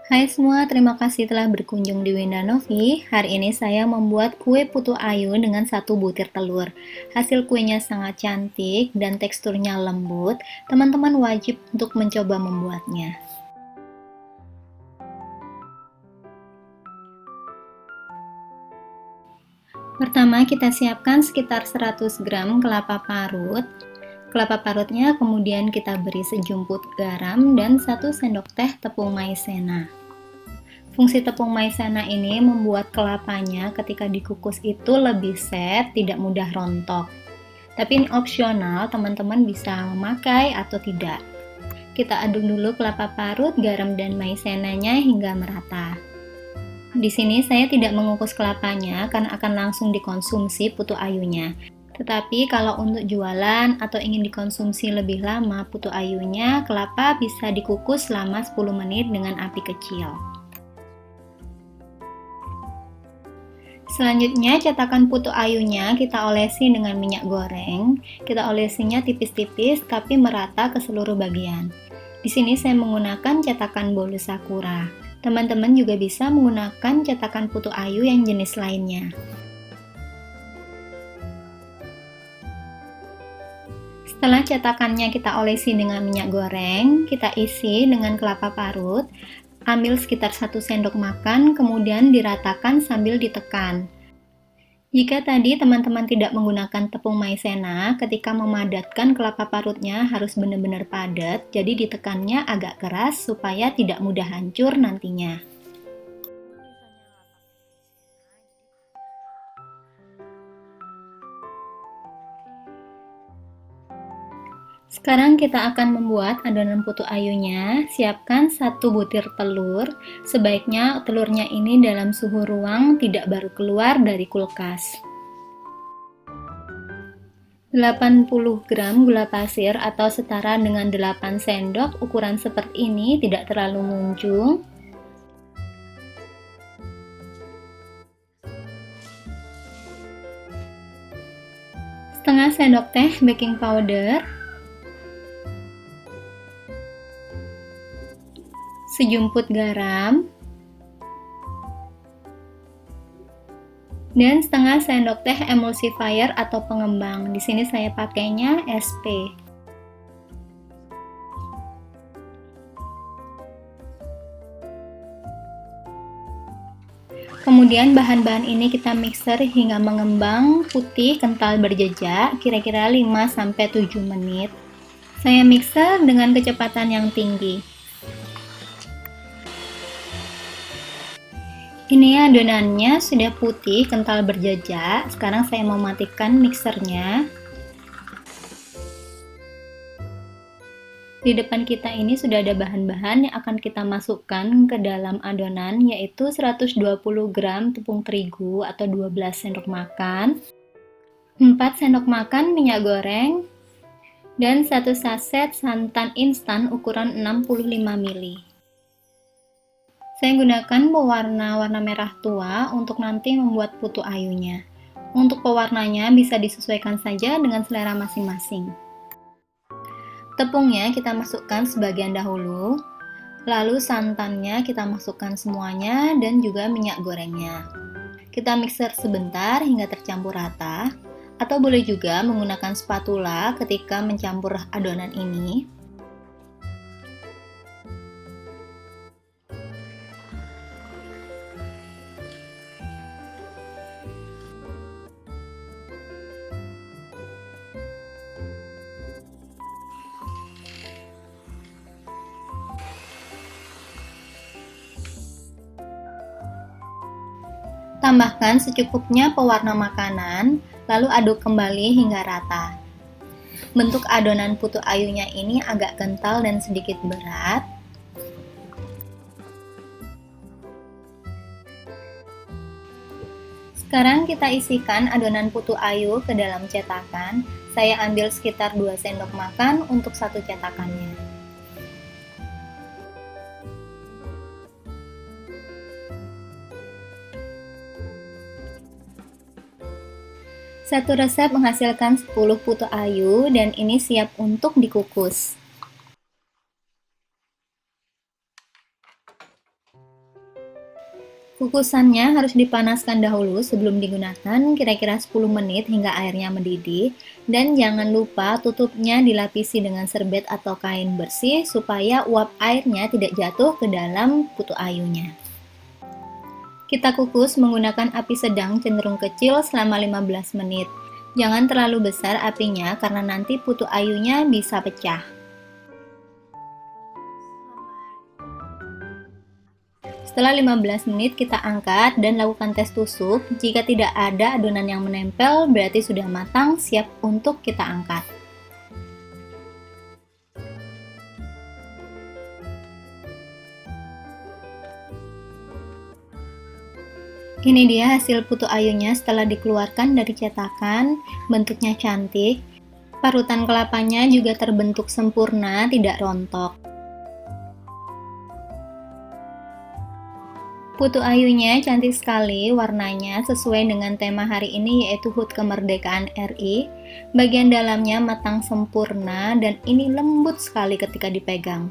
Hai semua, terima kasih telah berkunjung di Winda Novi. Hari ini saya membuat kue putu ayu dengan 1 butir telur. Hasil kuenya sangat cantik dan teksturnya lembut. Teman-teman wajib untuk mencoba membuatnya. Pertama, kita siapkan sekitar 100 gram kelapa parut. Kelapa parutnya kemudian kita beri sejumput garam dan 1 sendok teh tepung maizena. Fungsi tepung maizena ini membuat kelapanya ketika dikukus itu lebih set, tidak mudah rontok. Tapi ini opsional, teman-teman bisa memakai atau tidak. Kita aduk dulu kelapa parut, garam dan maizenanya hingga merata. Di sini saya tidak mengukus kelapanya karena akan langsung dikonsumsi putu ayunya. Tetapi kalau untuk jualan atau ingin dikonsumsi lebih lama putu ayunya, kelapa bisa dikukus selama 10 menit dengan api kecil. Selanjutnya, cetakan putu ayunya kita olesi dengan minyak goreng. Kita olesinya tipis-tipis tapi merata ke seluruh bagian. Di sini saya menggunakan cetakan bolu sakura. Teman-teman juga bisa menggunakan cetakan putu ayu yang jenis lainnya. Setelah cetakannya kita olesi dengan minyak goreng, kita isi dengan kelapa parut. Ambil sekitar 1 sendok makan, kemudian diratakan sambil ditekan. Jika tadi teman-teman tidak menggunakan tepung maizena, ketika memadatkan kelapa parutnya harus benar-benar padat, jadi ditekannya agak keras supaya tidak mudah hancur nantinya. Sekarang kita akan membuat adonan putu ayunya. Siapkan 1 butir telur. Sebaiknya telurnya ini dalam suhu ruang, tidak baru keluar dari kulkas. 80 gram gula pasir atau setara dengan 8 sendok, ukuran seperti ini, tidak terlalu munjung. Setengah sendok teh baking powder. Sejumput garam. Dan setengah sendok teh emulsifier atau pengembang. Di sini saya pakainya SP. Kemudian bahan-bahan ini kita mixer hingga mengembang putih kental berjejak, kira-kira 5-7 menit. Saya mixer dengan kecepatan yang tinggi. Ini adonannya sudah putih, kental berjejak. Sekarang saya mau matikan mixernya. Di depan kita ini sudah ada bahan-bahan yang akan kita masukkan ke dalam adonan, yaitu 120 gram tepung terigu atau 12 sendok makan, 4 sendok makan minyak goreng, dan 1 saset santan instan ukuran 65 ml. Saya gunakan pewarna warna merah tua untuk nanti membuat putu ayunya. Untuk pewarnanya bisa disesuaikan saja dengan selera masing-masing. Tepungnya kita masukkan sebagian dahulu, lalu santannya kita masukkan semuanya dan juga minyak gorengnya. Kita mixer sebentar hingga tercampur rata, atau boleh juga menggunakan spatula ketika mencampur adonan ini. Tambahkan secukupnya pewarna makanan, lalu aduk kembali hingga rata. Bentuk adonan putu ayunya ini agak kental dan sedikit berat. Sekarang kita isikan adonan putu ayu ke dalam cetakan. Saya ambil sekitar 2 sendok makan untuk 1 cetakannya. Satu resep menghasilkan 10 putu ayu dan ini siap untuk dikukus. Kukusannya harus dipanaskan dahulu sebelum digunakan, kira-kira 10 menit hingga airnya mendidih, dan jangan lupa tutupnya dilapisi dengan serbet atau kain bersih supaya uap airnya tidak jatuh ke dalam putu ayunya. Kita kukus menggunakan api sedang cenderung kecil selama 15 menit. Jangan terlalu besar apinya karena nanti putu ayunya bisa pecah. Setelah 15 menit kita angkat dan lakukan tes tusuk. Jika tidak ada adonan yang menempel, berarti sudah matang, siap untuk kita angkat. Ini dia hasil putu ayunya setelah dikeluarkan dari cetakan. Bentuknya cantik. Parutan kelapanya juga terbentuk sempurna, tidak rontok. Putu ayunya cantik sekali, warnanya sesuai dengan tema hari ini yaitu HUT Kemerdekaan RI. Bagian dalamnya matang sempurna dan ini lembut sekali ketika dipegang.